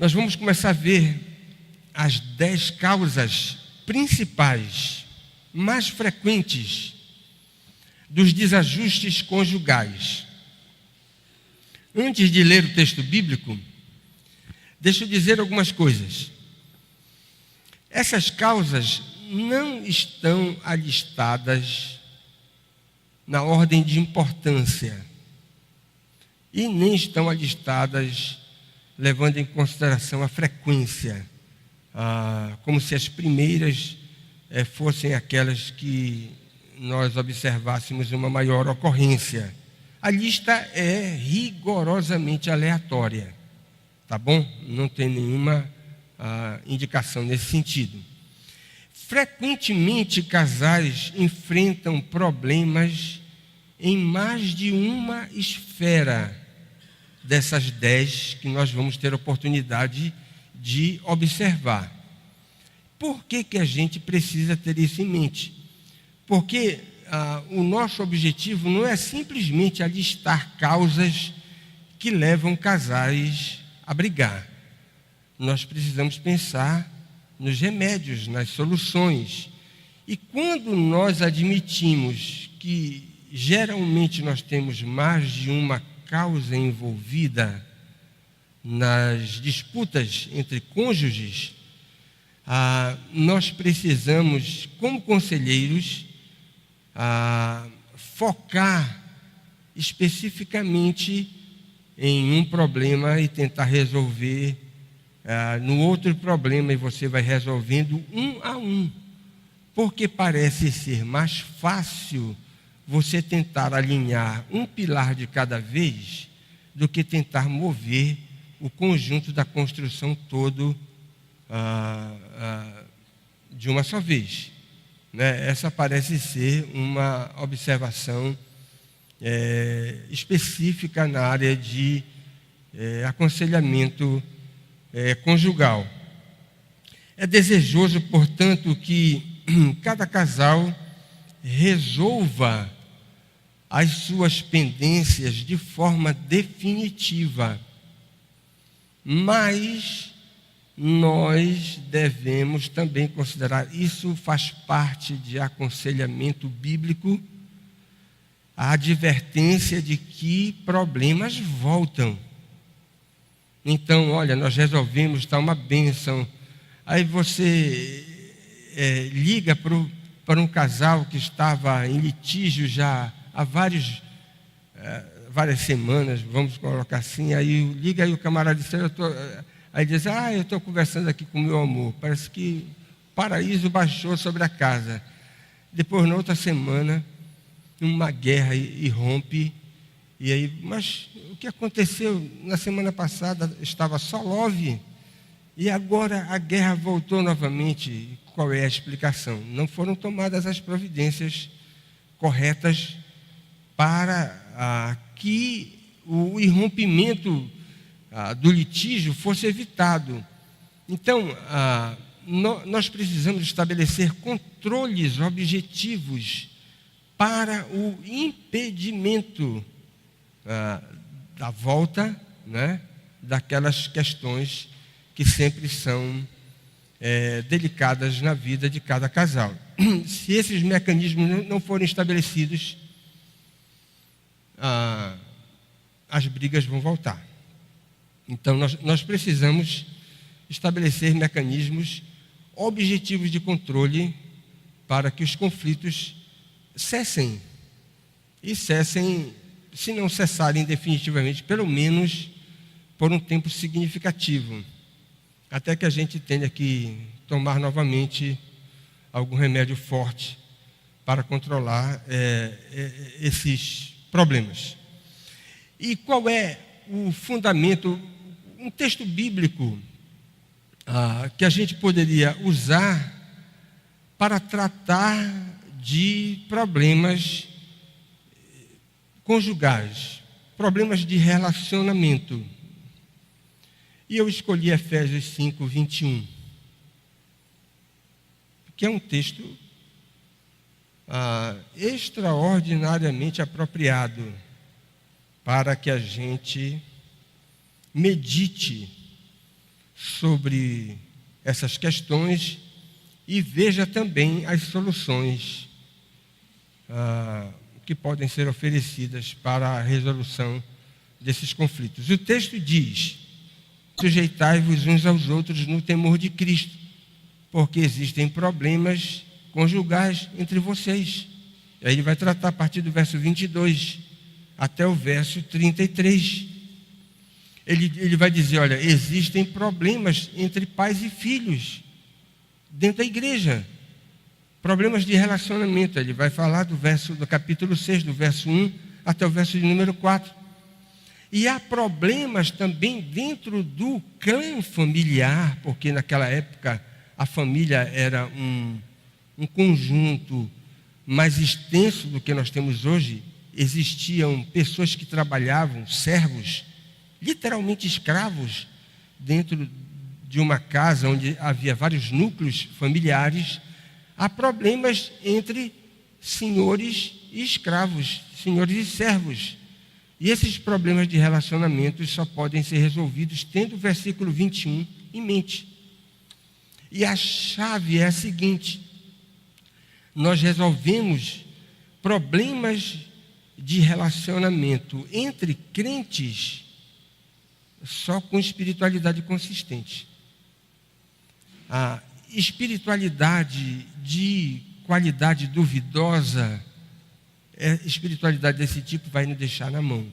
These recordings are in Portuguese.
nós vamos começar a ver as 10 causas principais, mais frequentes, dos desajustes conjugais. Antes de ler o texto bíblico, deixa eu dizer algumas coisas. Essas causas não estão alistadas na ordem de importância e nem estão alistadas levando em consideração a frequência, como se as primeiras fossem aquelas que nós observássemos uma maior ocorrência. A lista é rigorosamente aleatória, tá bom? Não tem nenhuma indicação nesse sentido. Frequentemente, casais enfrentam problemas em mais de uma esfera dessas 10 que nós vamos ter oportunidade de observar. Por que a gente precisa ter isso em mente? Porque o nosso objetivo não é simplesmente alistar causas que levam casais a brigar. Nós precisamos pensar nos remédios, nas soluções. E quando nós admitimos que geralmente nós temos mais de uma causa envolvida nas disputas entre cônjuges, nós precisamos, como conselheiros, focar especificamente em um problema e tentar resolver no outro problema, e você vai resolvendo um a um, porque parece ser mais fácil você tentar alinhar um pilar de cada vez do que tentar mover o conjunto da construção todo de uma só vez. Essa parece ser uma observação específica na área de aconselhamento conjugal. É desejoso, portanto, que cada casal resolva as suas pendências de forma definitiva, mas nós devemos também considerar, isso faz parte de aconselhamento bíblico, a advertência de que problemas voltam. Então, olha, nós resolvemos, está uma bênção. Aí você liga para um casal que estava em litígio já há várias semanas, vamos colocar assim, aí liga aí o camarada diz, aí diz, eu estou conversando aqui com o meu amor, parece que o paraíso baixou sobre a casa. Depois, na outra semana, uma guerra irrompe, e aí, mas o que aconteceu na semana passada? Estava só love, e agora a guerra voltou novamente. Qual é a explicação? Não foram tomadas as providências corretas para que o irrompimento do litígio fosse evitado. Então, nós precisamos estabelecer controles objetivos para o impedimento da volta, daquelas questões que sempre são delicadas na vida de cada casal. Se esses mecanismos não forem estabelecidos, as brigas vão voltar. Então, nós precisamos estabelecer mecanismos objetivos de controle para que os conflitos cessem. E cessem, se não cessarem definitivamente, pelo menos por um tempo significativo, até que a gente tenha que tomar novamente algum remédio forte para controlar esses problemas. E qual é o fundamento, um texto bíblico que a gente poderia usar para tratar de problemas conjugais, problemas de relacionamento? E eu escolhi Efésios 5, 21, que é um texto extraordinariamente apropriado para que a gente medite sobre essas questões e veja também as soluções que podem ser oferecidas para a resolução desses conflitos. O texto diz: sujeitai-vos uns aos outros no temor de Cristo, porque existem problemas conjugais entre vocês. E aí ele vai tratar a partir do verso 22 até o verso 33. Ele vai dizer, olha, existem problemas entre pais e filhos dentro da igreja. Problemas de relacionamento. Ele vai falar do capítulo 6, do verso 1 até o verso de número 4. E há problemas também dentro do clã familiar, porque naquela época a família era um conjunto mais extenso do que nós temos hoje. Existiam pessoas que trabalhavam, servos, literalmente escravos, dentro de uma casa onde havia vários núcleos familiares. Há problemas entre senhores e escravos, senhores e servos. E esses problemas de relacionamento só podem ser resolvidos tendo o versículo 21 em mente. E a chave é a seguinte: nós resolvemos problemas de relacionamento entre crentes só com espiritualidade consistente. A espiritualidade de qualidade duvidosa, espiritualidade desse tipo vai nos deixar na mão.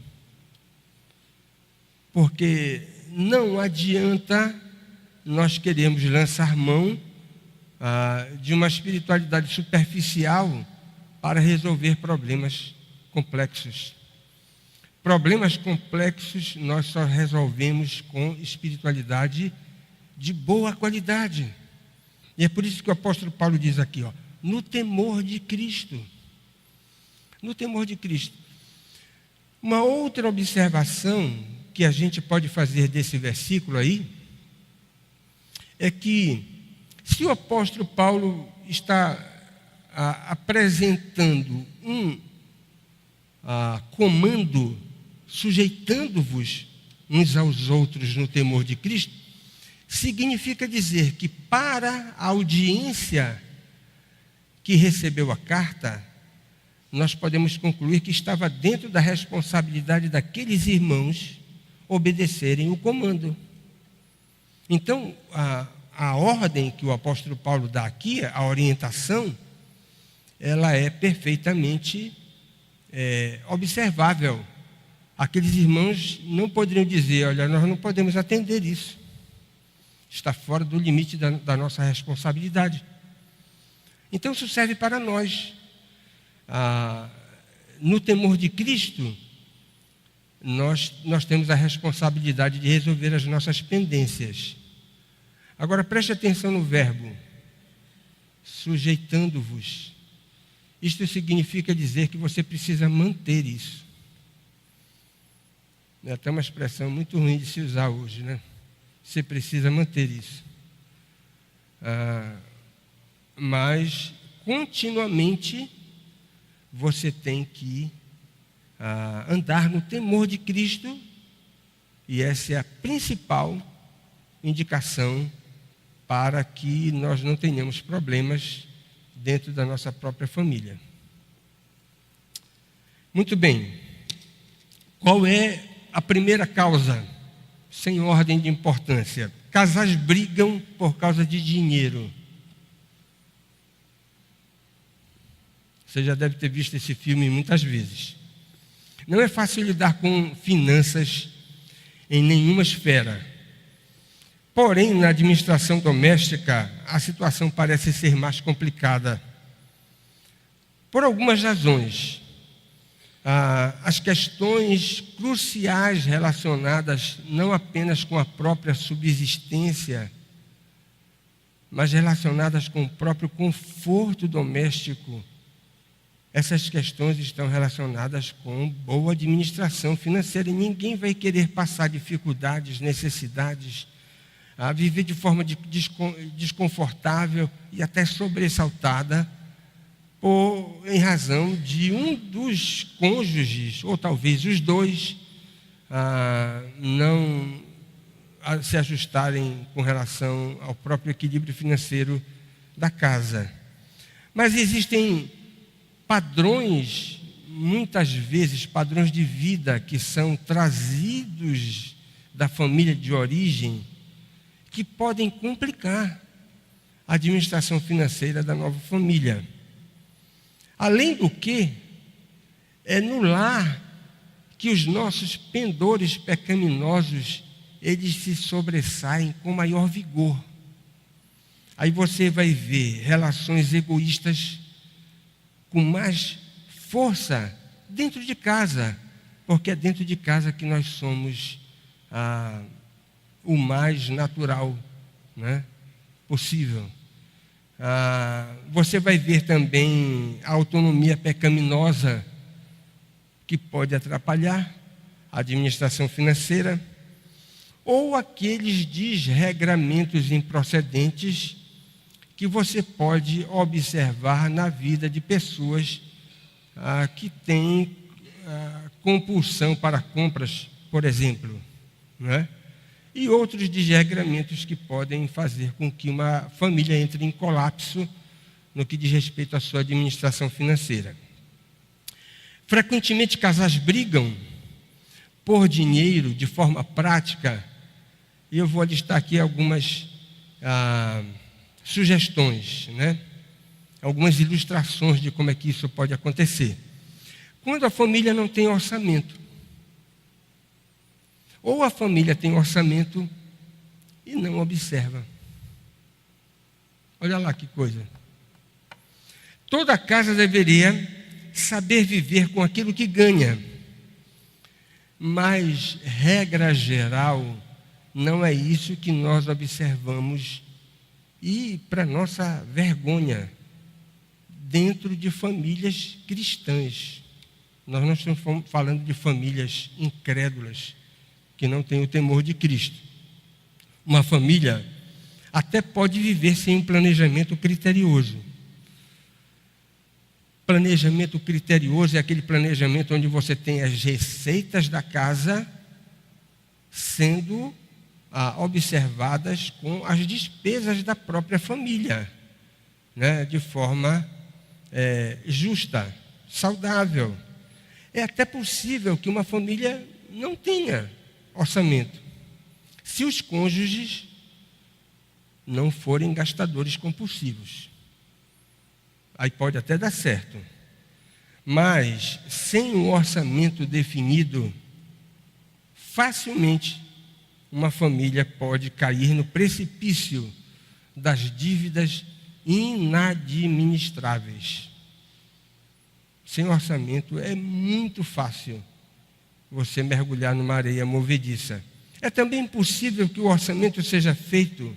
Porque não adianta nós queremos lançar mão de uma espiritualidade superficial para resolver problemas complexos. Problemas complexos nós só resolvemos com espiritualidade de boa qualidade. E é por isso que o apóstolo Paulo diz aqui, no temor de Cristo. No temor de Cristo. Uma outra observação que a gente pode fazer desse versículo aí é que, se o apóstolo Paulo está apresentando um comando, sujeitando-vos uns aos outros no temor de Cristo, significa dizer que para a audiência que recebeu a carta, nós podemos concluir que estava dentro da responsabilidade daqueles irmãos obedecerem o comando. Então, a ordem que o apóstolo Paulo dá aqui, a orientação, ela é perfeitamente observável. Aqueles irmãos não poderiam dizer, olha, nós não podemos atender isso. Está fora do limite da nossa responsabilidade. Então, isso serve para nós. No temor de Cristo, nós temos a responsabilidade de resolver as nossas pendências. Agora, preste atenção no verbo, sujeitando-vos. Isto significa dizer que você precisa manter isso. É até uma expressão muito ruim de se usar hoje, né? Você precisa manter isso. Mas, continuamente, você tem que andar no temor de Cristo, e essa é a principal indicação para que nós não tenhamos problemas dentro da nossa própria família. Muito bem. Qual é a primeira causa, sem ordem de importância? Casais brigam por causa de dinheiro. Você já deve ter visto esse filme muitas vezes. Não é fácil lidar com finanças em nenhuma esfera. Porém, na administração doméstica, a situação parece ser mais complicada. Por algumas razões. As questões cruciais relacionadas não apenas com a própria subsistência, mas relacionadas com o próprio conforto doméstico. Essas questões estão relacionadas com boa administração financeira, e ninguém vai querer passar dificuldades, necessidades, viver de forma desconfortável e até sobressaltada em razão de um dos cônjuges, ou talvez os dois, se ajustarem com relação ao próprio equilíbrio financeiro da casa. Mas existem padrões, muitas vezes padrões de vida que são trazidos da família de origem, que podem complicar a administração financeira da nova família. Além do que, é no lar que os nossos pendores pecaminosos, eles se sobressaem com maior vigor. Aí você vai ver relações egoístas com mais força dentro de casa, porque é dentro de casa que nós somos o mais natural, né, possível. Você vai ver também a autonomia pecaminosa que pode atrapalhar a administração financeira, ou aqueles desregramentos improcedentes que você pode observar na vida de pessoas que têm compulsão para compras, por exemplo, né? E outros desregramentos que podem fazer com que uma família entre em colapso no que diz respeito à sua administração financeira. Frequentemente casais brigam por dinheiro de forma prática, e eu vou listar aqui algumas sugestões, né? Algumas ilustrações de como é que isso pode acontecer. Quando a família não tem orçamento, ou a família tem orçamento e não observa. Olha lá que coisa. Toda casa deveria saber viver com aquilo que ganha, mas, regra geral, não é isso que nós observamos, e para nossa vergonha, dentro de famílias cristãs. Nós não estamos falando de famílias incrédulas, que não têm o temor de Cristo. Uma família até pode viver sem um planejamento criterioso. Planejamento criterioso é aquele planejamento onde você tem as receitas da casa sendo observadas com as despesas da própria família, né, de forma justa, saudável. É até possível que uma família não tenha orçamento, se os cônjuges não forem gastadores compulsivos. Aí pode até dar certo. Mas, sem um orçamento definido, facilmente uma família pode cair no precipício das dívidas inadministráveis. Sem orçamento é muito fácil você mergulhar numa areia movediça. É também possível que o orçamento seja feito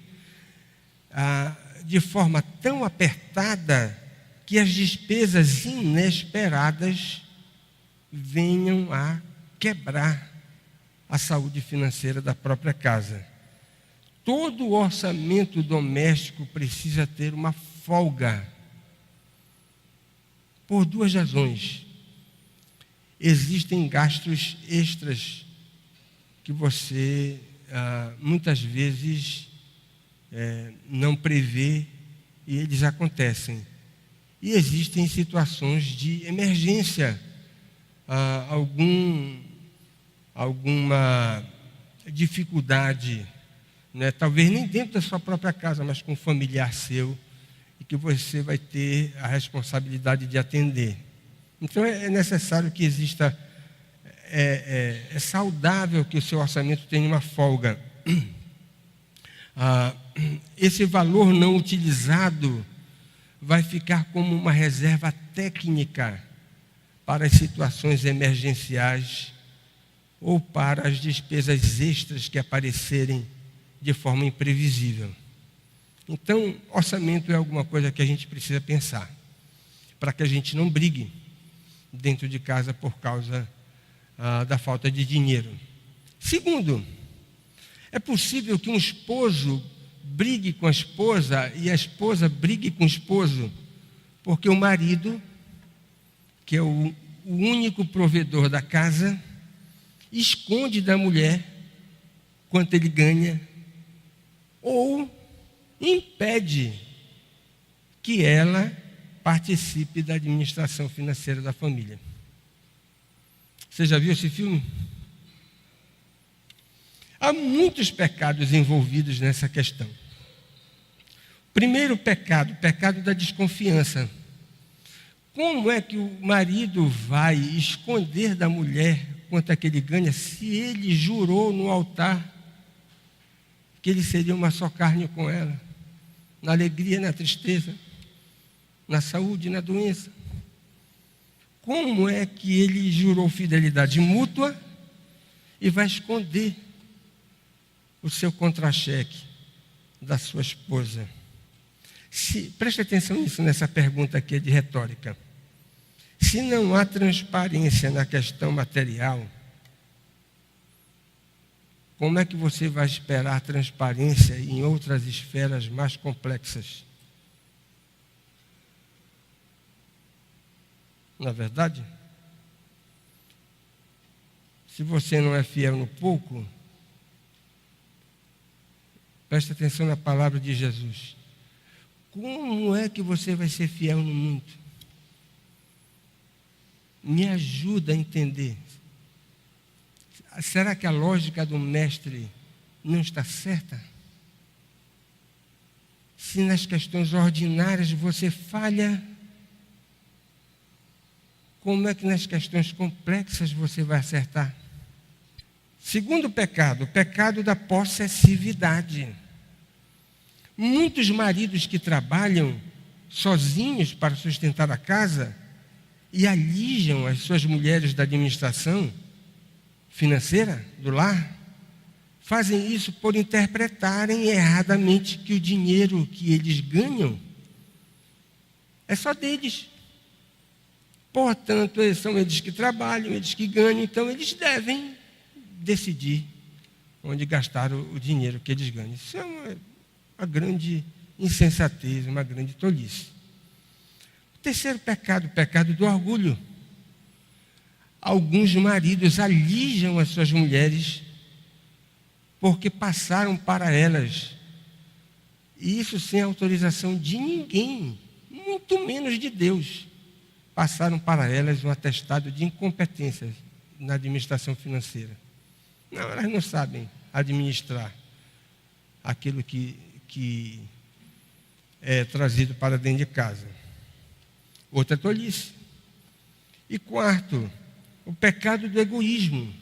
de forma tão apertada que as despesas inesperadas venham a quebrar a saúde financeira da própria casa. Todo orçamento doméstico precisa ter uma folga, por duas razões. Existem gastos extras que você muitas vezes não prevê e eles acontecem. E existem situações de emergência, alguma dificuldade, né? Talvez nem dentro da sua própria casa, mas com um familiar seu, e que você vai ter a responsabilidade de atender. Então é necessário que exista, é saudável que o seu orçamento tenha uma folga. Esse valor não utilizado vai ficar como uma reserva técnica para as situações emergenciais ou para as despesas extras que aparecerem de forma imprevisível. Então, orçamento é alguma coisa que a gente precisa pensar, para que a gente não brigue dentro de casa por causa da falta de dinheiro. Segundo, é possível que um esposo brigue com a esposa e a esposa brigue com o esposo, porque o marido, que é o único provedor da casa, esconde da mulher quanto ele ganha, ou impede que ela participe da administração financeira da família. Você já viu esse filme? Há muitos pecados envolvidos nessa questão. Primeiro pecado, o pecado da desconfiança. Como é que o marido vai esconder da mulher quanto é que ele ganha se ele jurou no altar que ele seria uma só carne com ela, na alegria, na tristeza, na saúde, na doença? Como é que ele jurou fidelidade mútua e vai esconder o seu contra-cheque da sua esposa? Preste atenção nisso, nessa pergunta aqui de retórica. Se não há transparência na questão material, como é que você vai esperar transparência em outras esferas mais complexas? Na é verdade, se você não é fiel no pouco, preste atenção na palavra de Jesus. Como é que você vai ser fiel no muito? Me ajuda a entender. Será que a lógica do mestre não está certa? Se nas questões ordinárias você falha, como é que nas questões complexas você vai acertar? Segundo pecado, o pecado da possessividade. Muitos maridos que trabalham sozinhos para sustentar a casa e alijam as suas mulheres da administração financeira do lar, fazem isso por interpretarem erradamente que o dinheiro que eles ganham é só deles. Portanto, são eles que trabalham, eles que ganham, então eles devem decidir onde gastar o dinheiro que eles ganham. Isso é uma grande insensatez, uma grande tolice. O terceiro pecado, o pecado do orgulho. Alguns maridos alijam as suas mulheres porque passaram para elas, e isso sem autorização de ninguém, muito menos de Deus, passaram para elas um atestado de incompetência na administração financeira. Não, elas não sabem administrar aquilo que é trazido para dentro de casa. Outra tolice. E quarto, o pecado do egoísmo.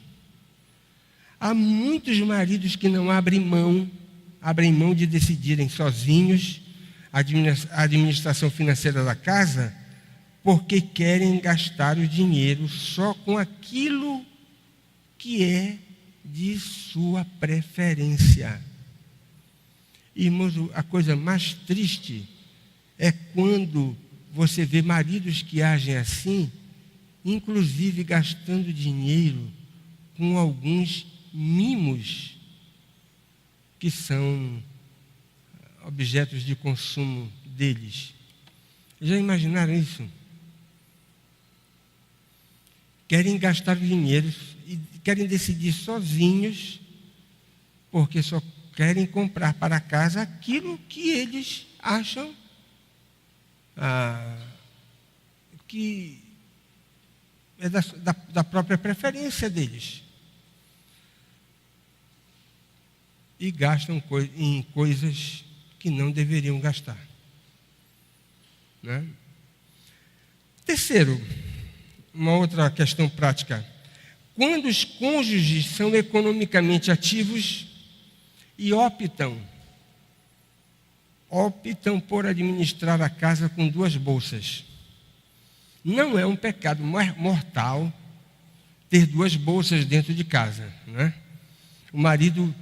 Há muitos maridos que não abrem mão de decidirem sozinhos a administração financeira da casa, porque querem gastar o dinheiro só com aquilo que é de sua preferência. Irmãos, a coisa mais triste é quando você vê maridos que agem assim, inclusive gastando dinheiro com alguns mimos que são objetos de consumo deles. Já imaginaram isso? Querem gastar dinheiro e querem decidir sozinhos, porque só querem comprar para casa aquilo que eles acham que é da própria preferência deles. E gastam em coisas que não deveriam gastar. Né? Terceiro, uma outra questão prática. Quando os cônjuges são economicamente ativos e optam por administrar a casa com duas bolsas. Não é um pecado mortal ter duas bolsas dentro de casa, né? O marido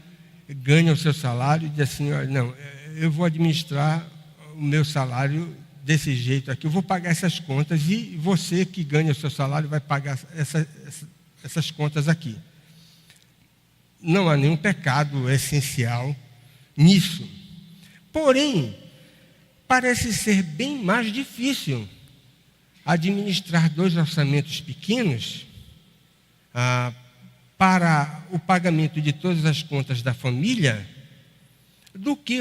ganha o seu salário e diz assim: olha, não, eu vou administrar o meu salário desse jeito aqui, eu vou pagar essas contas e você que ganha o seu salário vai pagar essas contas aqui. Não há nenhum pecado essencial nisso. Porém, parece ser bem mais difícil administrar dois orçamentos pequenos para o pagamento de todas as contas da família do que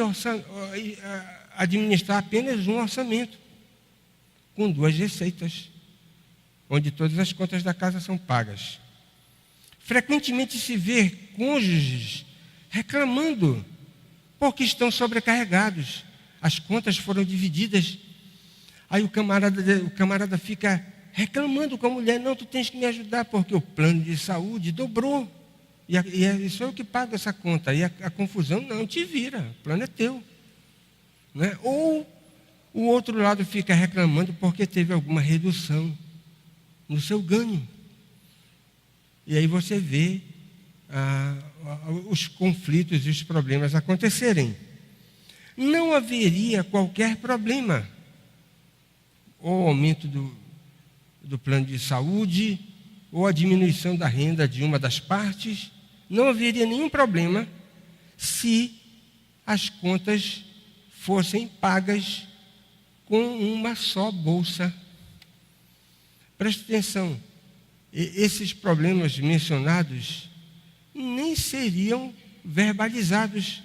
administrar apenas um orçamento com 2 receitas, onde todas as contas da casa são pagas. Frequentemente se vê cônjuges reclamando porque estão sobrecarregados. As contas foram divididas. Aí o camarada fica reclamando com a mulher: não, tu tens que me ajudar porque o plano de saúde dobrou. E sou eu que pago essa conta. E a confusão: não, te vira, o plano é teu. Né? Ou o outro lado fica reclamando porque teve alguma redução no seu ganho. E aí você vê os conflitos e os problemas acontecerem. Não haveria qualquer problema. Ou aumento do plano de saúde, ou a diminuição da renda de uma das partes. Não haveria nenhum problema se as contas fossem pagas com uma só bolsa. Preste atenção, esses problemas mencionados nem seriam verbalizados,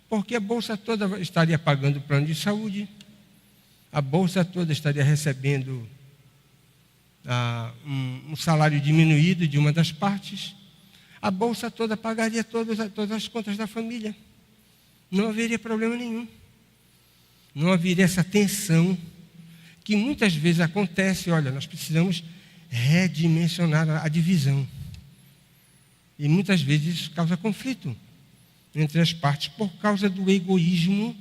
porque a bolsa toda estaria pagando o plano de saúde, a bolsa toda estaria recebendo um salário diminuído de uma das partes, a bolsa toda pagaria todas as contas da família. Não haveria problema nenhum. Não haveria essa tensão que muitas vezes acontece. Olha, nós precisamos redimensionar a divisão. E muitas vezes isso causa conflito entre as partes por causa do egoísmo,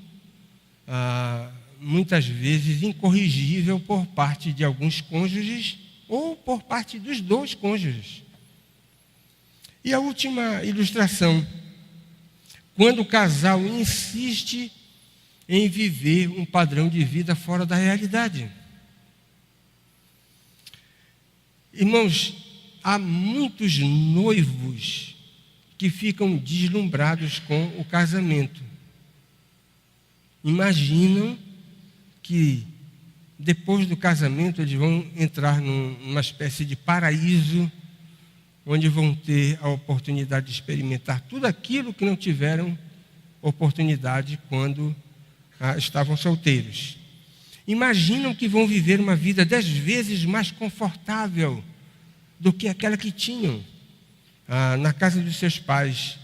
muitas vezes incorrigível por parte de alguns cônjuges ou por parte dos 2 cônjuges. E a última ilustração: quando o casal insiste em viver um padrão de vida fora da realidade. Irmãos, há muitos noivos que ficam deslumbrados com o casamento. Imaginam que depois do casamento eles vão entrar numa espécie de paraíso, onde vão ter a oportunidade de experimentar tudo aquilo que não tiveram oportunidade quando estavam solteiros. Imaginam que vão viver uma vida 10 vezes mais confortável do que aquela que tinham na casa dos seus pais.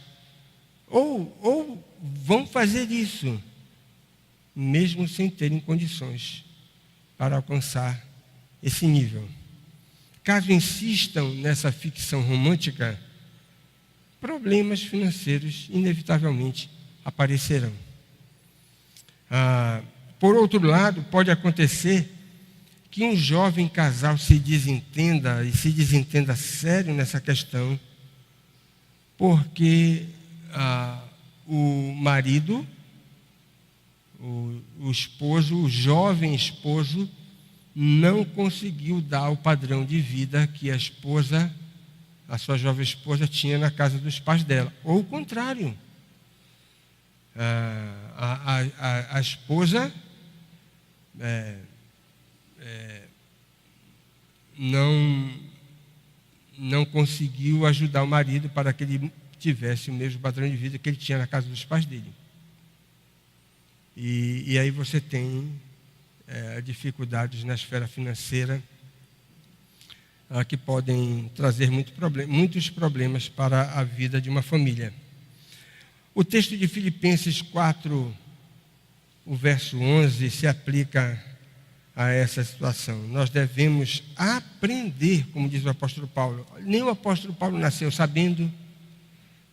Ou vão fazer isso, mesmo sem terem condições para alcançar esse nível. Caso insistam nessa ficção romântica, problemas financeiros inevitavelmente aparecerão. Por outro lado, pode acontecer que um jovem casal se desentenda sério nessa questão, porque o marido, o esposo, o jovem esposo, não conseguiu dar o padrão de vida que a sua jovem esposa tinha na casa dos pais dela. Ou o contrário. A esposa não conseguiu ajudar o marido para que ele tivesse o mesmo padrão de vida que ele tinha na casa dos pais dele. E aí você tem dificuldades na esfera financeira que podem trazer muitos problemas para a vida de uma família. O texto de Filipenses 4, o verso 11, se aplica a essa situação. Nós devemos aprender, como diz o apóstolo Paulo. Nem o apóstolo Paulo nasceu sabendo.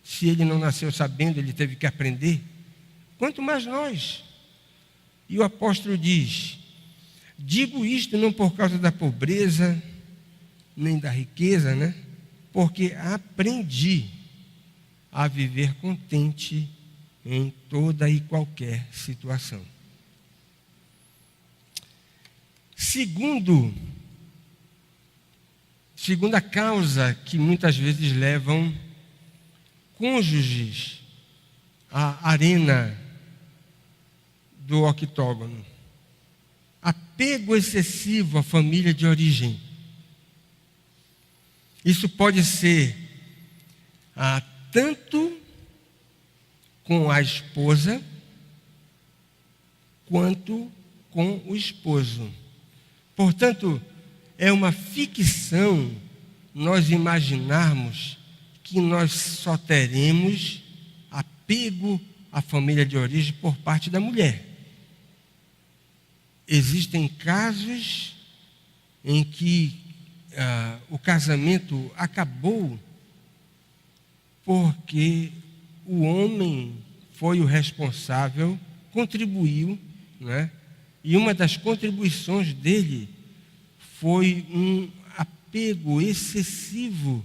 Se ele não nasceu sabendo, ele teve que aprender. Quanto mais nós. E o apóstolo diz: digo isto não por causa da pobreza, nem da riqueza, né? Porque aprendi a viver contente em toda e qualquer situação. Segunda causa que muitas vezes levam cônjuges à arena do octógono: apego excessivo à família de origem. Isso pode ser tanto com a esposa quanto com o esposo. Portanto, é uma ficção nós imaginarmos que nós só teremos apego à família de origem por parte da mulher. Existem casos em que o casamento acabou porque o homem foi o responsável, contribuiu, né? E uma das contribuições dele foi um apego excessivo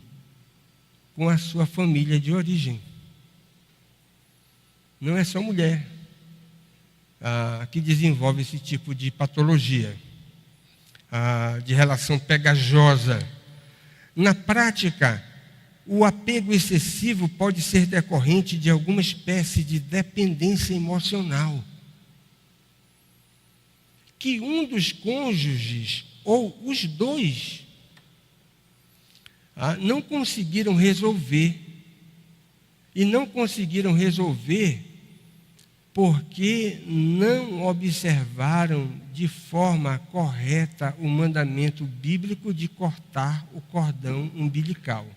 com a sua família de origem. Não é só mulher que desenvolve esse tipo de patologia, de relação pegajosa. Na prática, o apego excessivo pode ser decorrente de alguma espécie de dependência emocional, que um dos cônjuges, ou os dois, não conseguiram resolver. E não conseguiram resolver porque não observaram de forma correta o mandamento bíblico de cortar o cordão umbilical.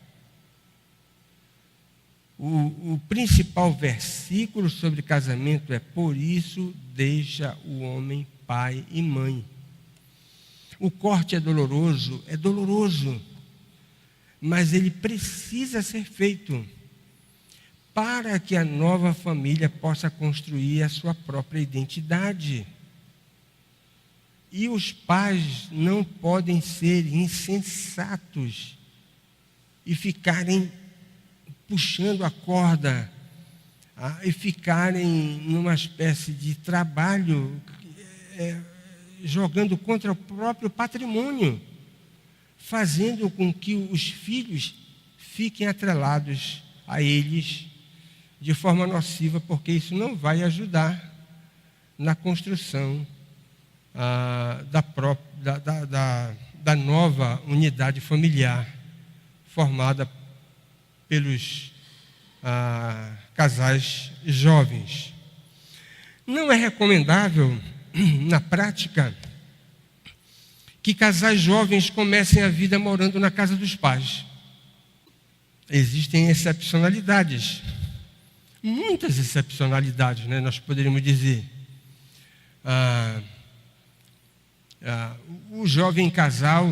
O principal versículo sobre casamento é: por isso deixa o homem pai e mãe. O corte é doloroso, mas ele precisa ser feito para que a nova família possa construir a sua própria identidade. E os pais não podem ser insensatos e ficarem puxando a corda e ficarem numa espécie de trabalho jogando contra o próprio patrimônio, fazendo com que os filhos fiquem atrelados a eles de forma nociva, porque isso não vai ajudar na construção da nova unidade familiar formada pelos casais jovens. Não é recomendável, na prática, que casais jovens comecem a vida morando na casa dos pais. Existem excepcionalidades, muitas excepcionalidades, né, nós poderíamos dizer. O jovem casal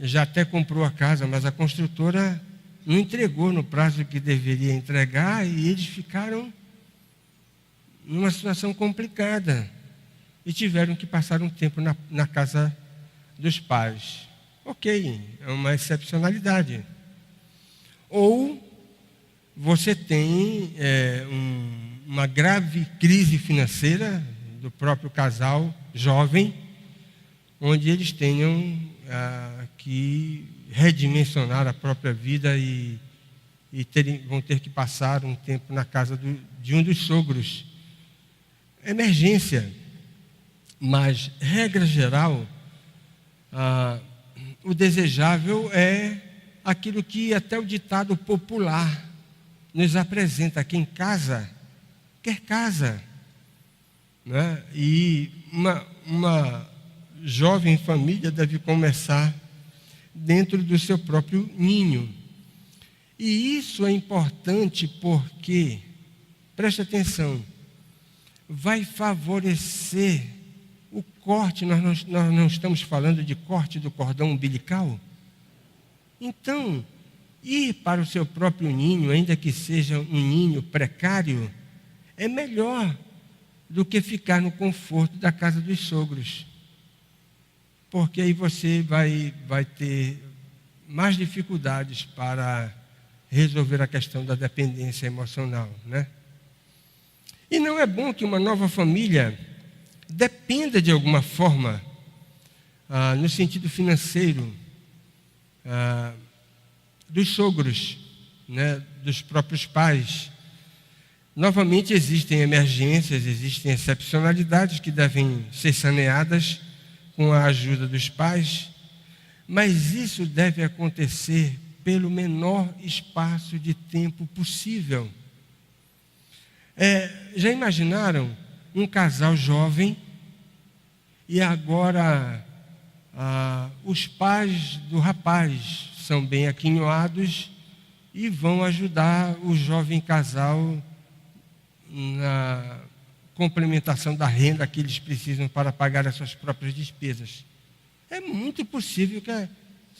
já até comprou a casa, mas a construtora não entregou no prazo que deveria entregar e eles ficaram numa situação complicada e tiveram que passar um tempo na casa dos pais. Ok, é uma excepcionalidade. Ou você tem uma grave crise financeira do próprio casal jovem, onde eles tenham que redimensionar a própria vida e vão ter que passar um tempo na casa de um dos sogros. Emergência. Mas, regra geral, o desejável é aquilo que até o ditado popular nos apresenta: quem casa, quer casa. Né? E uma jovem família deve começar dentro do seu próprio ninho. E isso é importante porque, preste atenção, vai favorecer o corte. Nós não estamos falando de corte do cordão umbilical. Então, ir para o seu próprio ninho, ainda que seja um ninho precário, é melhor do que ficar no conforto da casa dos sogros. Porque aí você vai ter mais dificuldades para resolver a questão da dependência emocional, né? E não é bom que uma nova família dependa de alguma forma, no sentido financeiro, dos sogros, né, dos próprios pais. Novamente, existem emergências, existem excepcionalidades que devem ser saneadas com a ajuda dos pais, mas isso deve acontecer pelo menor espaço de tempo possível. Já imaginaram um casal jovem e agora os pais do rapaz são bem aquinhoados e vão ajudar o jovem casal na complementação da renda que eles precisam para pagar as suas próprias despesas. É muito possível que,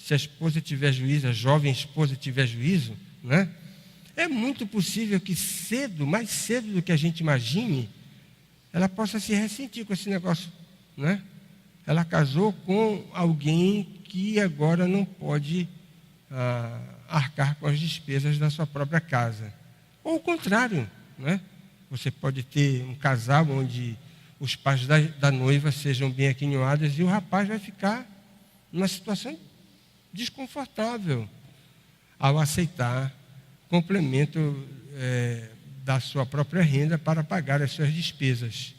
se a esposa tiver juízo, a jovem esposa tiver juízo, né? É muito possível que mais cedo do que a gente imagine, ela possa se ressentir com esse negócio, né? Ela casou com alguém que agora não pode arcar com as despesas da sua própria casa. Ou o contrário, né? Você pode ter um casal onde os pais da noiva sejam bem aquinhoados e o rapaz vai ficar numa situação desconfortável ao aceitar complemento da sua própria renda para pagar as suas despesas.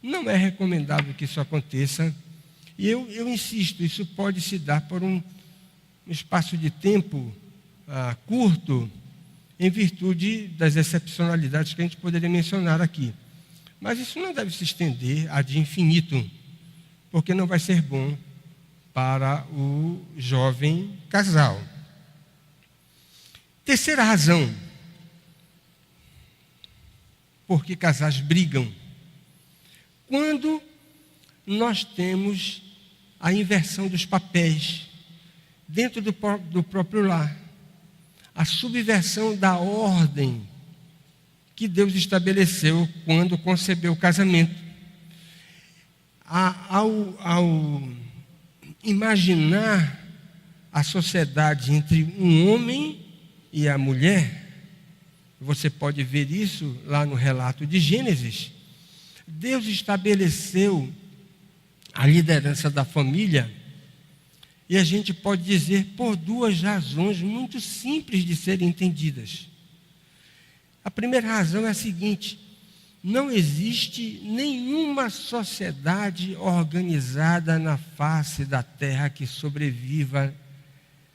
Não é recomendável que isso aconteça. E eu insisto, isso pode se dar por um espaço de tempo curto, em virtude das excepcionalidades que a gente poderia mencionar aqui. Mas isso não deve se estender ad infinito, porque não vai ser bom para o jovem casal. Terceira razão, porque casais brigam. Quando nós temos a inversão dos papéis dentro do próprio lar, a subversão da ordem que Deus estabeleceu quando concebeu o casamento. Ao imaginar a sociedade entre um homem e a mulher, você pode ver isso lá no relato de Gênesis. Deus estabeleceu a liderança da família, e a gente pode dizer por duas razões muito simples de serem entendidas. A primeira razão é a seguinte: não existe nenhuma sociedade organizada na face da terra que sobreviva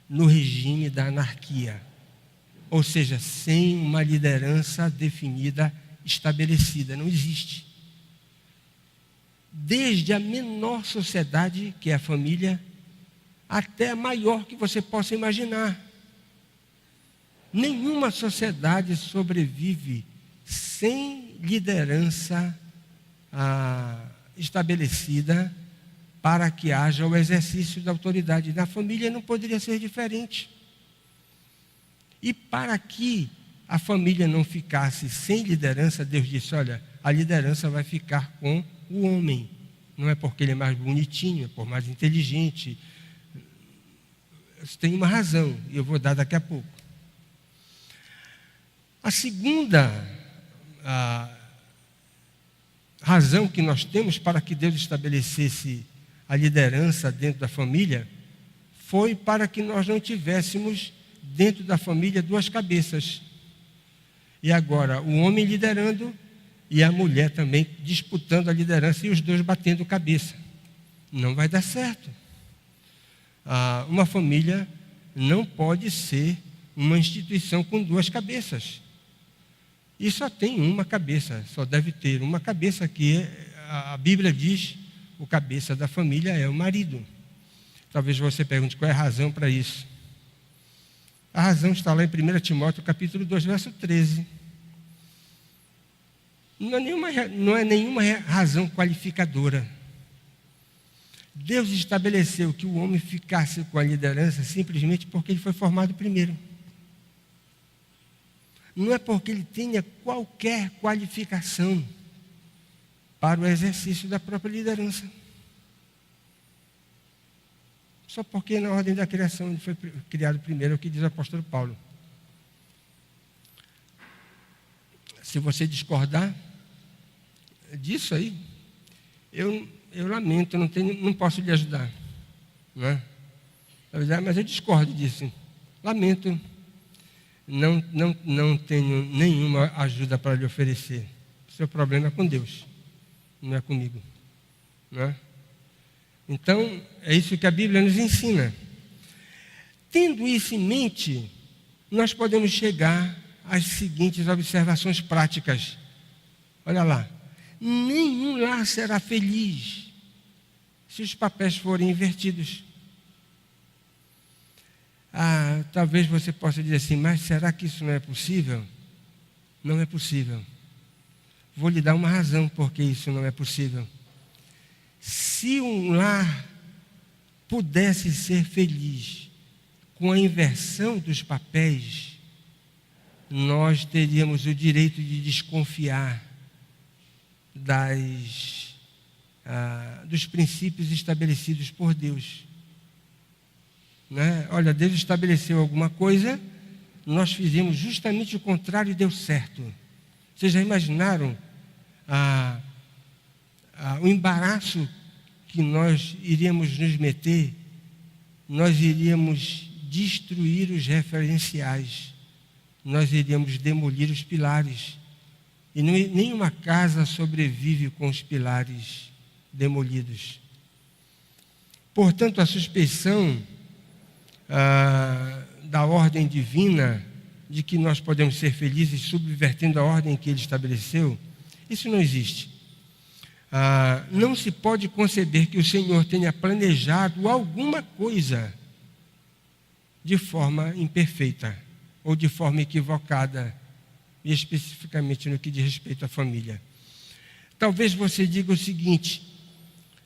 no regime da anarquia, ou seja, sem uma liderança definida, estabelecida. Não existe. Desde a menor sociedade, que é a família, até a maior que você possa imaginar. Nenhuma sociedade sobrevive sem liderança estabelecida para que haja o exercício da autoridade. Na família não poderia ser diferente. E para que a família não ficasse sem liderança, Deus disse: olha, a liderança vai ficar com o homem. Não é porque ele é mais bonitinho, é por mais inteligente. Isso tem uma razão, e eu vou dar daqui a pouco. A segunda razão que nós temos para que Deus estabelecesse a liderança dentro da família foi para que nós não tivéssemos dentro da família duas cabeças. E agora, o homem liderando e a mulher também disputando a liderança e os dois batendo cabeça. Não vai dar certo. Uma família não pode ser uma instituição com duas cabeças. E só tem uma cabeça, só deve ter uma cabeça, que a Bíblia diz: o cabeça da família é o marido. Talvez você pergunte qual é a razão para isso. A razão está lá em 1 Timóteo capítulo 2, verso 13. Não é nenhuma razão qualificadora. Deus estabeleceu que o homem ficasse com a liderança simplesmente porque ele foi formado primeiro. Não é porque ele tenha qualquer qualificação para o exercício da própria liderança. Só porque na ordem da criação ele foi criado primeiro, é o que diz o apóstolo Paulo. Se você discordar disso aí, eu lamento, não posso lhe ajudar. Não é? Mas eu discordo disso. Lamento, não tenho nenhuma ajuda para lhe oferecer. O seu problema é com Deus, não é comigo. Não é? Então, é isso que a Bíblia nos ensina. Tendo isso em mente, nós podemos chegar às seguintes observações práticas. Olha lá. Nenhum lar será feliz se os papéis forem invertidos. Talvez você possa dizer assim, mas será que isso não é possível? Não é possível. Vou lhe dar uma razão porque isso não é possível. Se um lar pudesse ser feliz com a inversão dos papéis, nós teríamos o direito de desconfiar dos princípios estabelecidos por Deus. Né? Olha, Deus estabeleceu alguma coisa, nós fizemos justamente o contrário e deu certo. Vocês já imaginaram o embaraço que nós iríamos nos meter? Nós iríamos destruir os referenciais, nós iríamos demolir os pilares. E nenhuma casa sobrevive com os pilares demolidos. Portanto, a suspeição da ordem divina, de que nós podemos ser felizes subvertendo a ordem que Ele estabeleceu, isso não existe. Não se pode conceber que o Senhor tenha planejado alguma coisa de forma imperfeita ou de forma equivocada, e especificamente no que diz respeito à família. Talvez você diga o seguinte,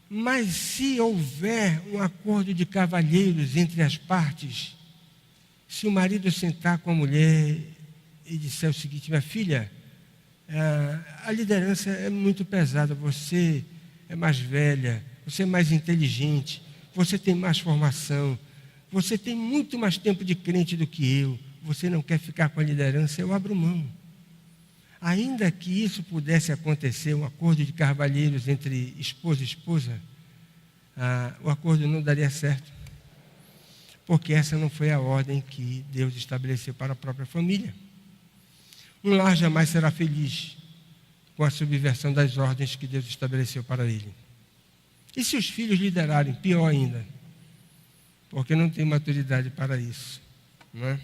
mas se houver um acordo de cavalheiros entre as partes, se o marido sentar com a mulher e disser o seguinte, minha filha, a liderança é muito pesada, você é mais velha, você é mais inteligente, você tem mais formação, você tem muito mais tempo de crente do que eu, você não quer ficar com a liderança, eu abro mão. Ainda que isso pudesse acontecer, um acordo de cavalheiros entre esposo e esposa, o acordo não daria certo, porque essa não foi a ordem que Deus estabeleceu para a própria família. Um lar jamais será feliz com a subversão das ordens que Deus estabeleceu para ele. E se os filhos liderarem, pior ainda, porque não tem maturidade para isso, não é?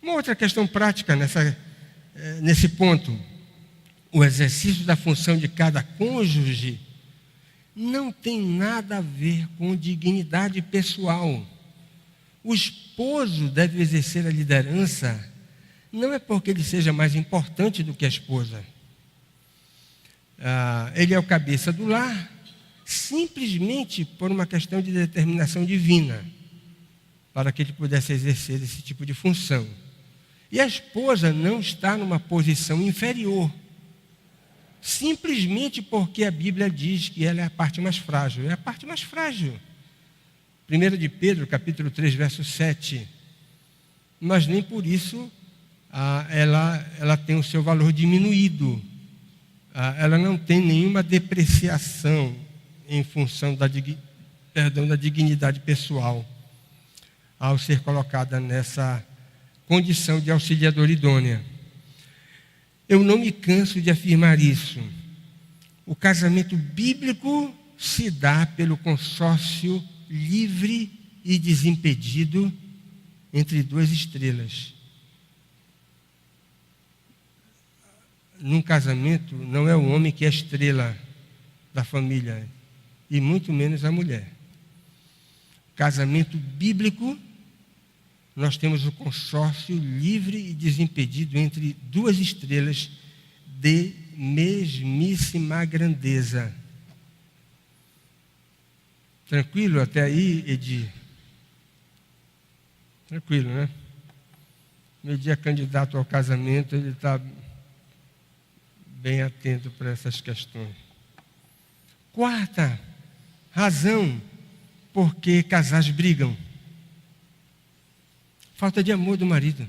Uma outra questão prática nesse ponto, o exercício da função de cada cônjuge não tem nada a ver com dignidade pessoal. O esposo deve exercer a liderança, não é porque ele seja mais importante do que a esposa. Ele é o cabeça do lar, simplesmente por uma questão de determinação divina, para que ele pudesse exercer esse tipo de função. E a esposa não está numa posição inferior, simplesmente porque a Bíblia diz que ela é a parte mais frágil. É a parte mais frágil. 1 de Pedro, capítulo 3, verso 7. Mas nem por isso ela tem o seu valor diminuído. Ela não tem nenhuma depreciação em função da dignidade pessoal, ao ser colocada nessa condição de auxiliadora idônea. Eu não me canso de afirmar isso. O casamento bíblico se dá pelo consórcio livre e desimpedido entre duas estrelas. Num casamento, não é o homem que é a estrela da família, e muito menos a mulher. Casamento bíblico, nós temos o consórcio livre e desimpedido entre duas estrelas de mesmíssima grandeza. Tranquilo até aí, Edi? Tranquilo, né? Meu dia candidato ao casamento, ele está bem atento para essas questões. Quarta razão por que casais brigam: falta de amor do marido,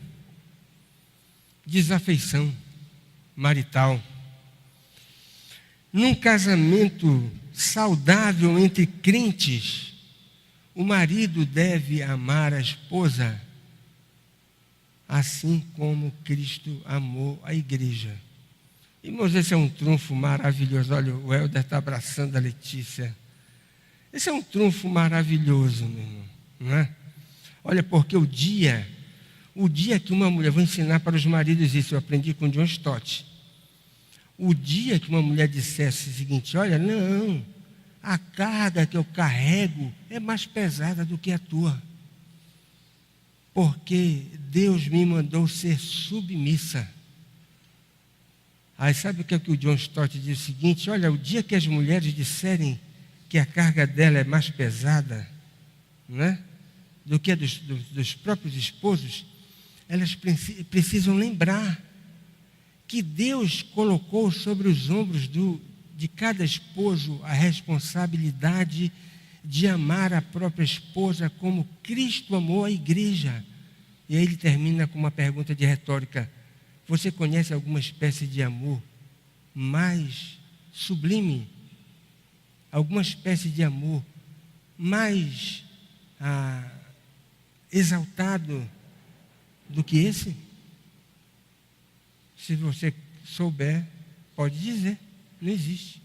desafeição marital. Num casamento saudável entre crentes, o marido deve amar a esposa assim como Cristo amou a igreja. Irmãos, esse é um trunfo maravilhoso. Olha, o Helder está abraçando a Letícia. Esse é um trunfo maravilhoso, meu irmão, não é? Olha, porque o dia que uma mulher, vou ensinar para os maridos isso, eu aprendi com John Stott. O dia que uma mulher dissesse o seguinte: olha, não, a carga que eu carrego é mais pesada do que a tua, porque Deus me mandou ser submissa. Aí sabe o que o John Stott diz? O seguinte: olha, o dia que as mulheres disserem que a carga dela é mais pesada, né, do que a dos próprios esposos, elas precisam lembrar que Deus colocou sobre os ombros de cada esposo a responsabilidade de amar a própria esposa como Cristo amou a igreja. E aí ele termina com uma pergunta de retórica: você conhece alguma espécie de amor mais sublime? Alguma espécie de amor mais exaltado do que esse? Se você souber, pode dizer. Não existe.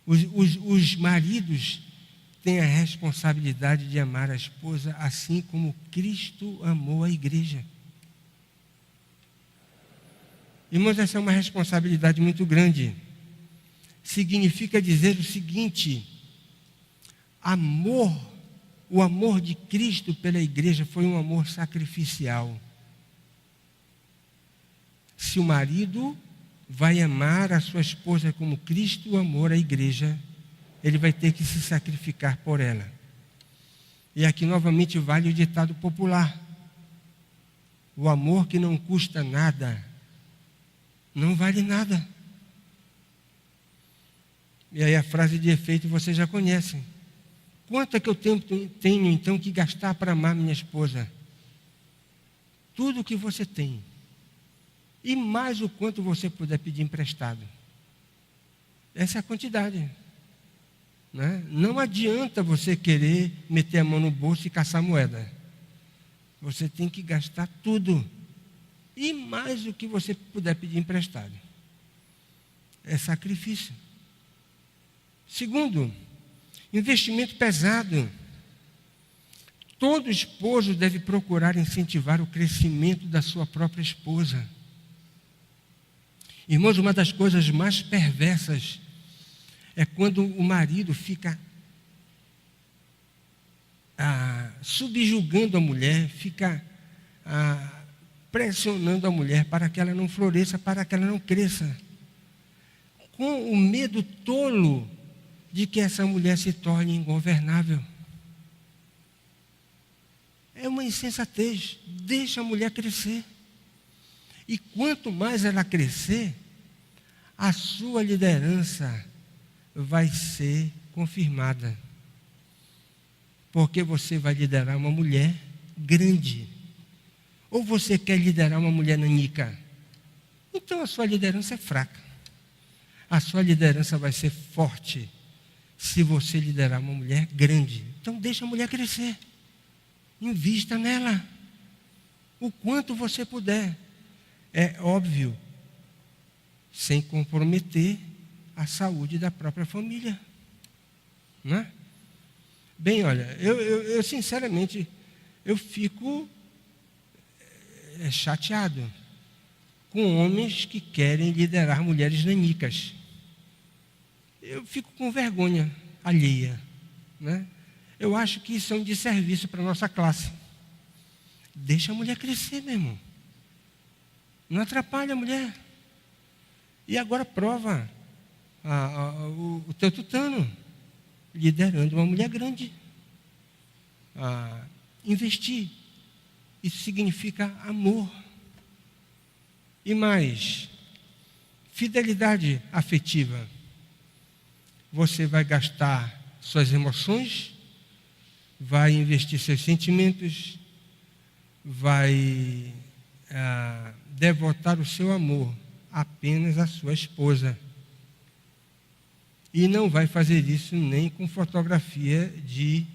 Os maridos têm a responsabilidade de amar a esposa assim como Cristo amou a igreja. Irmãos, essa é uma responsabilidade muito grande. Significa dizer o seguinte: o amor de Cristo pela igreja foi um amor sacrificial. Se o marido vai amar a sua esposa como Cristo amou a igreja, ele vai ter que se sacrificar por ela. E aqui novamente vale o ditado popular: o amor que não custa nada não vale nada. E aí a frase de efeito vocês já conhecem: quanto é que eu tenho então que gastar para amar minha esposa? Tudo o que você tem. E mais o quanto você puder pedir emprestado. Essa é a quantidade. Né? Não adianta você querer meter a mão no bolso e caçar moeda. Você tem que gastar tudo. E mais o que você puder pedir emprestado. É sacrifício. Segundo, investimento pesado. Todo esposo deve procurar incentivar o crescimento da sua própria esposa. Irmãos, uma das coisas mais perversas é quando o marido fica subjugando a mulher, fica pressionando a mulher para que ela não floresça, para que ela não cresça, com o medo tolo de que essa mulher se torne ingovernável. É uma insensatez. Deixa a mulher crescer. E quanto mais ela crescer, a sua liderança vai ser confirmada. Porque você vai liderar uma mulher grande. Ou você quer liderar uma mulher nanica? Então a sua liderança é fraca. A sua liderança vai ser forte se você liderar uma mulher grande. Então deixa a mulher crescer. Invista nela. O quanto você puder. É óbvio, sem comprometer a saúde da própria família. Não é? Bem, olha, eu sinceramente, eu fico chateado com homens que querem liderar mulheres nanicas. Eu fico com vergonha alheia. Né? Eu acho que isso é um desserviço para a nossa classe. Deixa a mulher crescer, meu irmão. Não atrapalha a mulher. E agora prova o teu tutano, liderando uma mulher grande. Investir. Isso significa amor. E mais, fidelidade afetiva. Você vai gastar suas emoções, vai investir seus sentimentos, vai devotar o seu amor apenas à sua esposa. E não vai fazer isso nem com fotografia de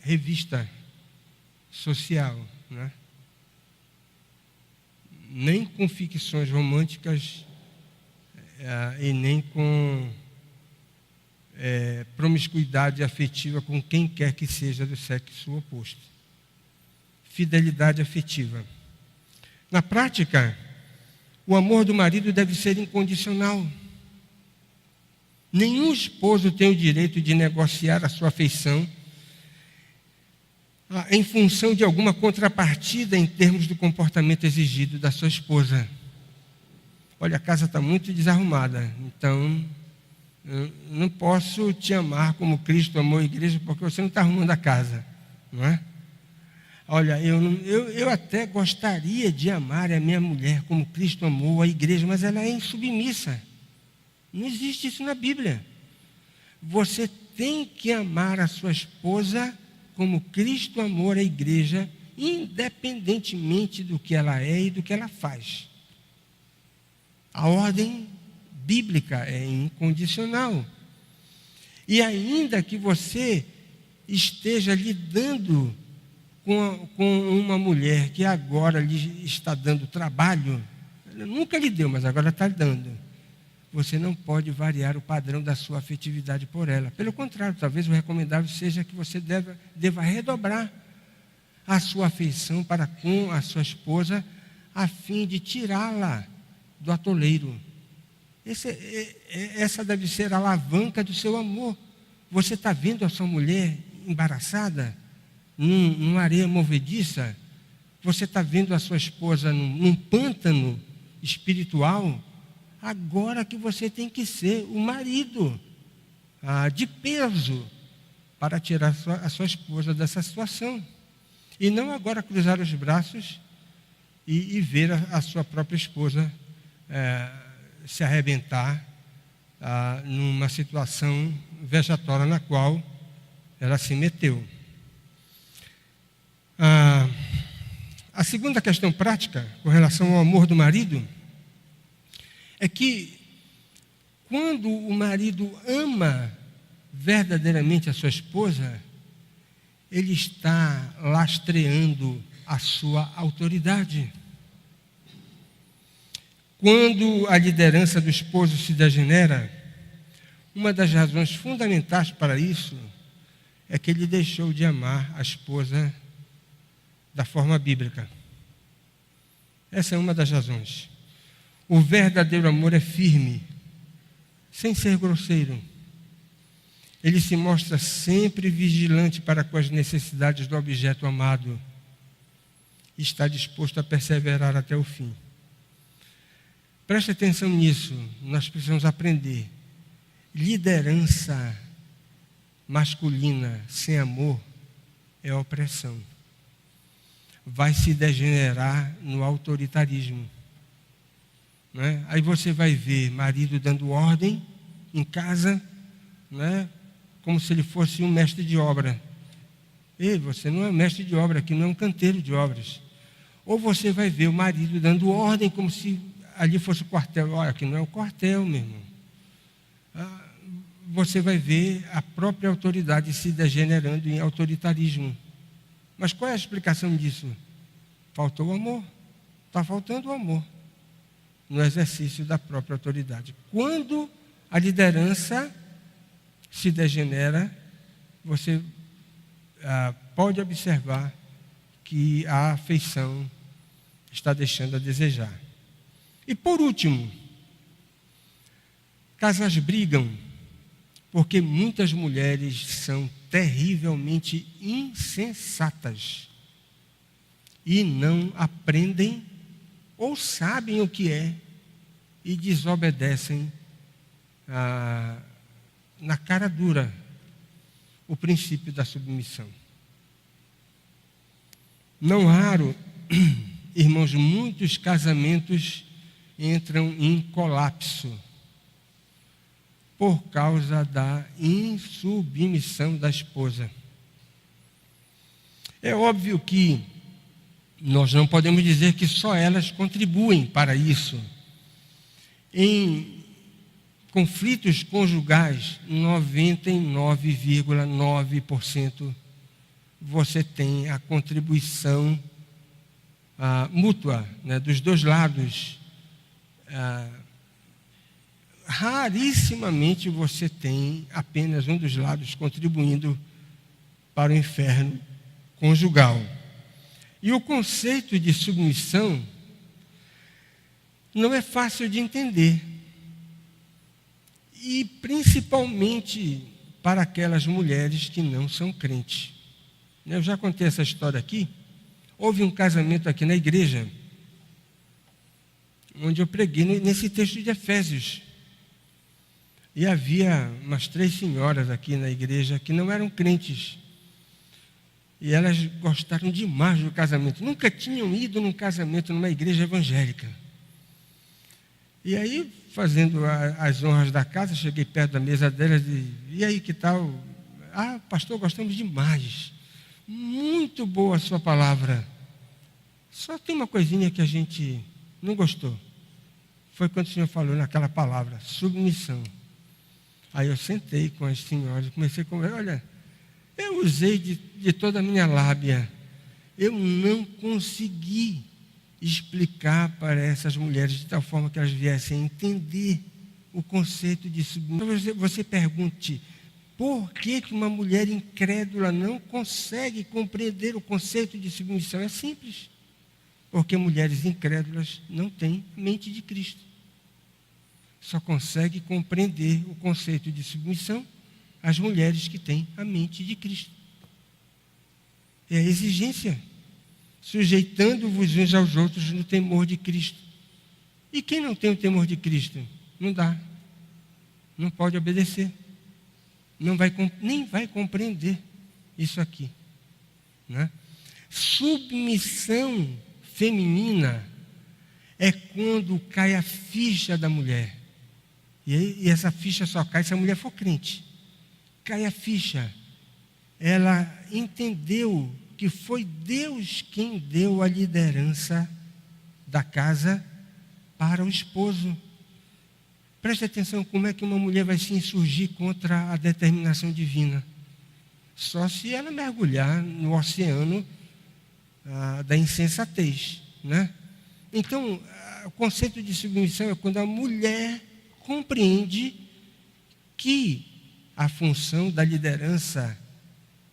revista social, né? Nem com ficções românticas e nem com promiscuidade afetiva com quem quer que seja do sexo oposto. Fidelidade afetiva. Na prática, o amor do marido deve ser incondicional. Nenhum esposo tem o direito de negociar a sua afeição em função de alguma contrapartida em termos do comportamento exigido da sua esposa. Olha, a casa está muito desarrumada, então eu não posso te amar como Cristo amou a igreja, porque você não está arrumando a casa, não é? Olha, eu até gostaria de amar a minha mulher como Cristo amou a igreja, mas ela é insubmissa. Não existe isso na Bíblia. Você tem que amar a sua esposa como Cristo amou a igreja, independentemente do que ela é e do que ela faz. A ordem bíblica é incondicional. E ainda que você esteja lidando com uma mulher que agora lhe está dando trabalho, ela nunca lhe deu, mas agora está dando, você não pode variar o padrão da sua afetividade por ela. Pelo contrário, talvez o recomendável seja que você deva redobrar a sua afeição para com a sua esposa, a fim de tirá-la do atoleiro. Essa deve ser a alavanca do seu amor. Você está vendo a sua mulher embaraçada, numa areia movediça? Você está vendo a sua esposa num pântano espiritual? Agora que você tem que ser o marido de peso para tirar a sua esposa dessa situação. E não agora cruzar os braços e ver a sua própria esposa se arrebentar numa situação vexatória na qual ela se meteu. A segunda questão prática com relação ao amor do marido é que quando o marido ama verdadeiramente a sua esposa, ele está lastreando a sua autoridade. Quando a liderança do esposo se degenera, uma das razões fundamentais para isso é que ele deixou de amar a esposa da forma bíblica. Essa é uma das razões. O verdadeiro amor é firme, sem ser grosseiro. Ele se mostra sempre vigilante para com as necessidades do objeto amado e está disposto a perseverar até o fim. Preste atenção nisso, nós precisamos aprender. Liderança masculina sem amor é opressão. Vai se degenerar no autoritarismo. Né? Aí você vai ver marido dando ordem em casa, né? Como se ele fosse um mestre de obra. Ei, você não é um mestre de obra, aqui não é um canteiro de obras. Ou você vai ver o marido dando ordem como se ali fosse o quartel. Olha, aqui não é o quartel, meu irmão. Você vai ver a própria autoridade se degenerando em autoritarismo. Mas qual é a explicação disso? Faltou o amor. Está faltando o amor no exercício da própria autoridade. Quando a liderança se degenera, você pode observar que a afeição está deixando a desejar. E por último, casais brigam porque muitas mulheres são terrivelmente insensatas e não aprendem ou sabem o que é e desobedecem na cara dura o princípio da submissão. Não raro, irmãos, muitos casamentos entram em colapso por causa da insubmissão da esposa. É óbvio que nós não podemos dizer que só elas contribuem para isso. Em conflitos conjugais, 99,9% você tem a contribuição mútua, né, dos dois lados, rarissimamente você tem apenas um dos lados contribuindo para o inferno conjugal. E o conceito de submissão não é fácil de entender. E principalmente para aquelas mulheres que não são crentes. Eu já contei essa história aqui. Houve um casamento aqui na igreja, onde eu preguei nesse texto de Efésios. E havia umas 3 senhoras aqui na igreja que não eram crentes. E elas gostaram demais do casamento. Nunca tinham ido num casamento numa igreja evangélica. E aí, fazendo as honras da casa, cheguei perto da mesa delas e aí, que tal? Ah, pastor, gostamos demais. Muito boa a sua palavra. Só tem uma coisinha que a gente não gostou. Foi quando o senhor falou naquela palavra, submissão. Aí eu sentei com as senhoras e comecei a conversar. Olha, eu usei de toda a minha lábia. Eu não consegui explicar para essas mulheres de tal forma que elas viessem a entender o conceito de submissão. Você pergunte, por que uma mulher incrédula não consegue compreender o conceito de submissão? É simples. Porque mulheres incrédulas não têm mente de Cristo. Só consegue compreender o conceito de submissão as mulheres que têm a mente de Cristo. É a exigência, sujeitando-vos uns aos outros no temor de Cristo. E quem não tem o temor de Cristo? Não dá. Não pode obedecer. Nem vai compreender isso aqui. Né? Submissão feminina é quando cai a ficha da mulher. E essa ficha só cai se a mulher for crente. Cai a ficha. Ela entendeu que foi Deus quem deu a liderança da casa para o esposo. Preste atenção como é que uma mulher vai se insurgir contra a determinação divina. Só se ela mergulhar no oceano da insensatez. Né? Então, o conceito de submissão é quando a mulher compreende que a função da liderança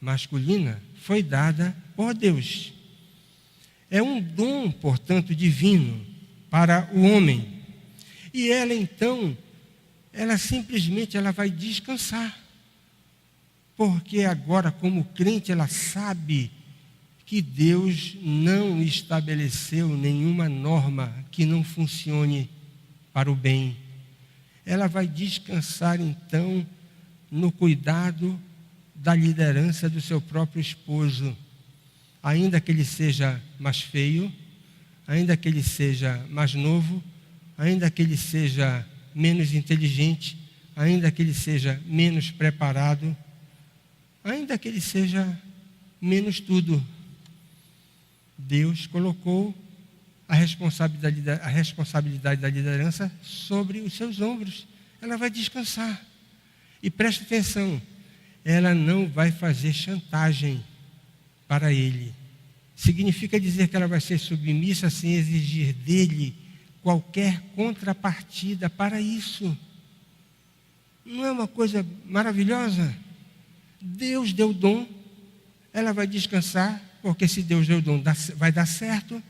masculina foi dada por Deus. É um dom, portanto, divino para o homem. E ela, então, ela simplesmente vai descansar. Porque agora, como crente, ela sabe que Deus não estabeleceu nenhuma norma que não funcione para o bem. Ela vai descansar, então, no cuidado da liderança do seu próprio esposo. Ainda que ele seja mais feio, ainda que ele seja mais novo, ainda que ele seja menos inteligente, ainda que ele seja menos preparado, ainda que ele seja menos tudo. Deus colocou a responsabilidade da liderança sobre os seus ombros. Ela vai descansar. E preste atenção, ela não vai fazer chantagem para ele. Significa dizer que ela vai ser submissa sem exigir dele qualquer contrapartida para isso. Não é uma coisa maravilhosa? Deus deu o dom, ela vai descansar, porque se Deus deu o dom, vai dar certo,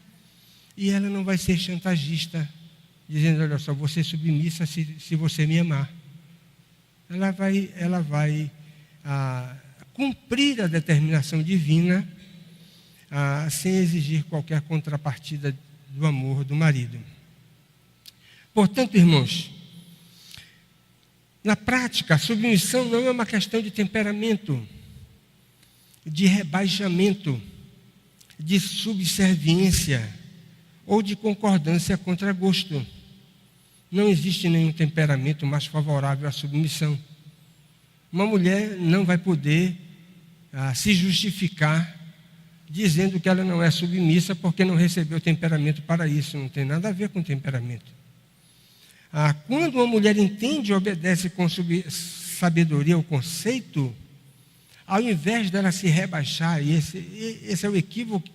e ela não vai ser chantagista, dizendo, olha só, vou ser submissa se você me amar. Ela vai cumprir a determinação divina sem exigir qualquer contrapartida do amor do marido. Portanto, irmãos, na prática, a submissão não é uma questão de temperamento, de rebaixamento, de subserviência ou de concordância contra gosto. Não existe nenhum temperamento mais favorável à submissão. Uma mulher não vai poder se justificar dizendo que ela não é submissa porque não recebeu temperamento para isso. Não tem nada a ver com temperamento. Quando uma mulher entende e obedece com sabedoria o conceito, ao invés dela se rebaixar, e esse é o equívoco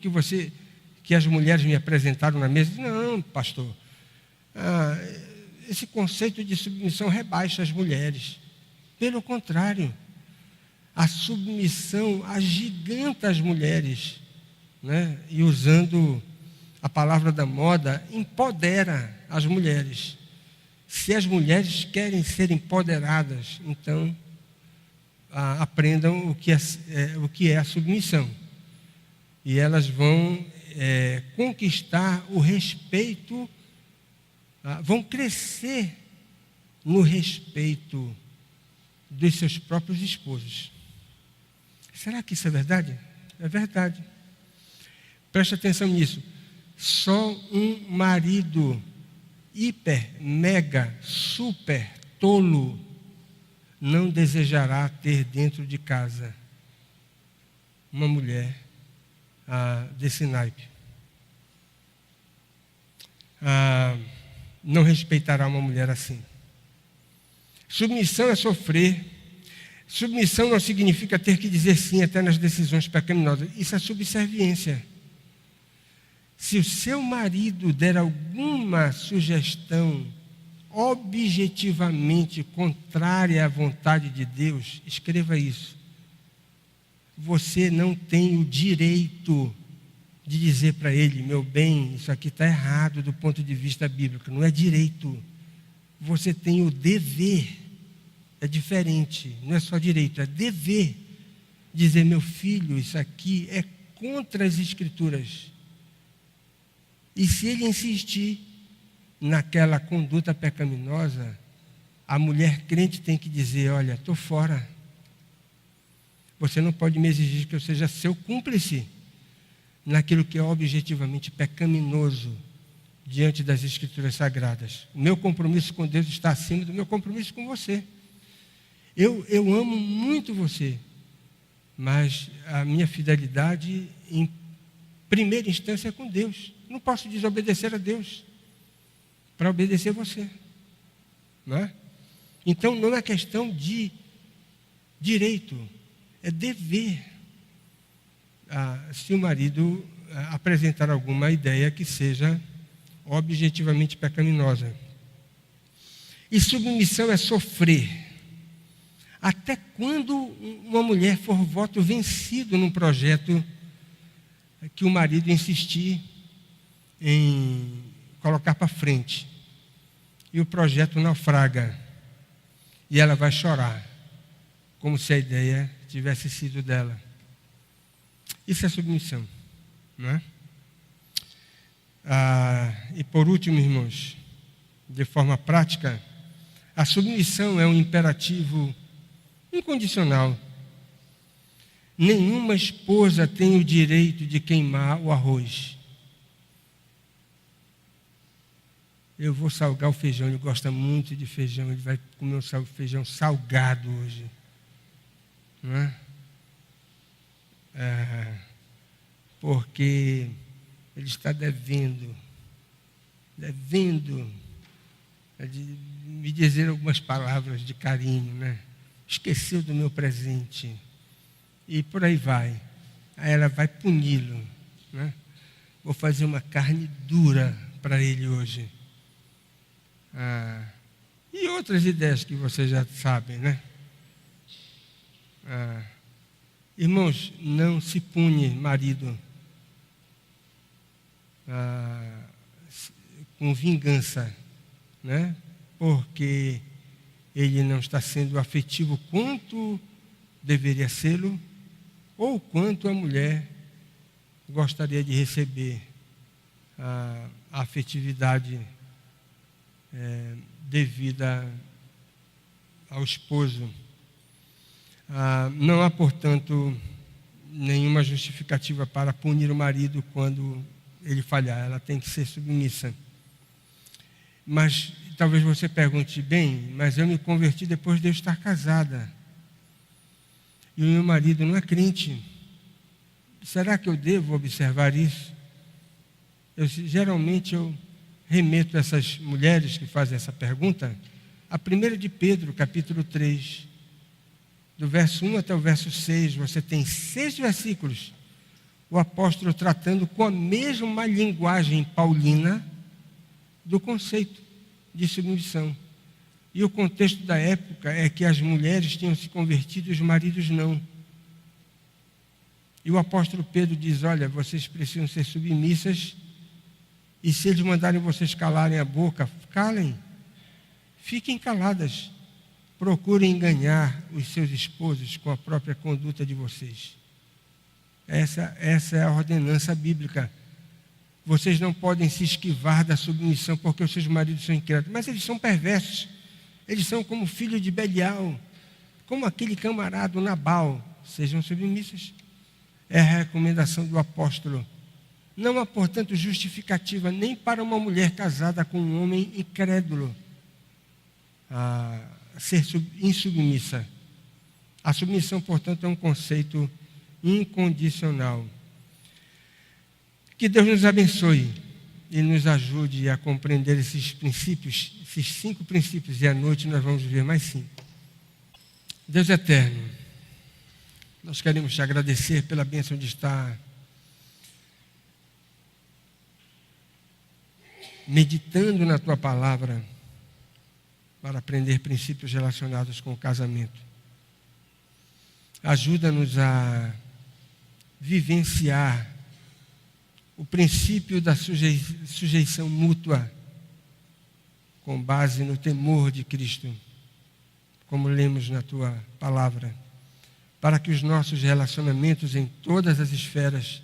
que as mulheres me apresentaram na mesa. Não, pastor, esse conceito de submissão rebaixa as mulheres. Pelo contrário, a submissão agiganta as mulheres, né? E usando a palavra da moda, empodera as mulheres. Se as mulheres querem ser empoderadas, então aprendam o que é a submissão. E elas vão conquistar o respeito, vão crescer no respeito dos seus próprios esposos. Será que isso é verdade? É verdade. Preste atenção nisso. Só um marido hiper, mega, super tolo não desejará ter dentro de casa uma mulher desse naipe. Não respeitará uma mulher assim. Submissão é sofrer. Submissão não significa ter que dizer sim até nas decisões pecaminosas. Isso é subserviência. Se o seu marido der alguma sugestão objetivamente contrária à vontade de Deus, escreva isso. Você não tem o direito de dizer para ele: meu bem, isso aqui está errado do ponto de vista bíblico. Não é direito. Você tem o dever. É diferente. Não é só direito, é dever. Dizer: meu filho, isso aqui é contra as Escrituras. E se ele insistir naquela conduta pecaminosa, a mulher crente tem que dizer: olha, estou fora. Você não pode me exigir que eu seja seu cúmplice naquilo que é objetivamente pecaminoso diante das Escrituras Sagradas. O meu compromisso com Deus está acima do meu compromisso com você. Eu amo muito você, mas a minha fidelidade em primeira instância é com Deus. Não posso desobedecer a Deus para obedecer você, não é? Então não é questão de direito, é dever. Se o marido apresentar alguma ideia que seja objetivamente pecaminosa. E submissão é sofrer. Até quando uma mulher for voto vencido num projeto que o marido insistir em colocar para frente, e o projeto naufraga, e ela vai chorar, como se a ideia tivesse sido dela. Isso é submissão, não é? E por último, irmãos, de forma prática, a submissão é um imperativo incondicional. Nenhuma esposa tem o direito de queimar o arroz. Eu vou salgar o feijão, ele gosta muito de feijão, ele vai comer um feijão salgado hoje. Não é? Porque ele está devendo de me dizer algumas palavras de carinho, né? Esqueceu do meu presente. E por aí vai. Aí ela vai puni-lo, né? Vou fazer uma carne dura para ele hoje. E outras ideias que vocês já sabem, né? Irmãos, não se pune marido com vingança, né? Porque ele não está sendo afetivo quanto deveria sê-lo, ou quanto a mulher gostaria de receber a afetividade devida ao esposo. Não há, portanto, nenhuma justificativa para punir o marido quando ele falhar. Ela tem que ser submissa. Mas talvez você pergunte: bem, mas eu me converti depois de eu estar casada, e o meu marido não é crente. Será que eu devo observar isso? Geralmente eu remeto essas mulheres que fazem essa pergunta a 1 de Pedro, capítulo 3, do verso 1 até o verso 6. Você tem 6 versículos, o apóstolo tratando com a mesma linguagem paulina do conceito. de submissão. E o contexto da época é que as mulheres tinham se convertido e os maridos não. E o apóstolo Pedro diz, olha, vocês precisam ser submissas, e se eles mandarem vocês calarem a boca, calem, fiquem caladas, procurem enganar os seus esposos com a própria conduta de vocês. Essa é a ordenança bíblica. Vocês não podem se esquivar da submissão porque os seus maridos são incrédulos, mas eles são perversos, eles são como filho de Belial, como aquele camarada Nabal, sejam submissas. É a recomendação do apóstolo. Não há, portanto, justificativa nem para uma mulher casada com um homem incrédulo a ser insubmissa. A submissão, portanto, é um conceito incondicional. Que Deus nos abençoe e nos ajude a compreender esses princípios, esses 5 princípios, e à noite nós vamos ver mais 5. Deus eterno, nós queremos te agradecer pela bênção de estar meditando na tua palavra para aprender princípios relacionados com o casamento. Ajuda-nos a vivenciar o princípio da sujeição mútua com base no temor de Cristo, como lemos na tua palavra, para que os nossos relacionamentos em todas as esferas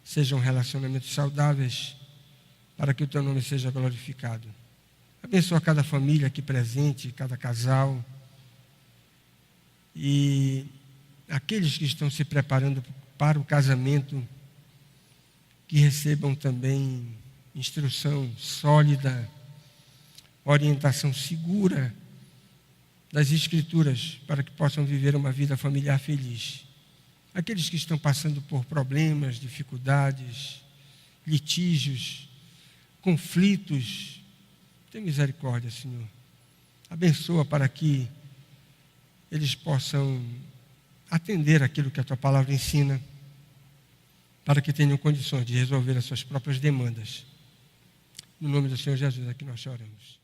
sejam relacionamentos saudáveis, para que o teu nome seja glorificado. Abençoa cada família aqui presente, cada casal, e aqueles que estão se preparando para o casamento, que recebam também instrução sólida, orientação segura das Escrituras, para que possam viver uma vida familiar feliz. Aqueles que estão passando por problemas, dificuldades, litígios, conflitos, tem misericórdia, Senhor. Abençoa para que eles possam atender aquilo que a tua palavra ensina, para que tenham condições de resolver as suas próprias demandas. No nome do Senhor Jesus é que nós oramos.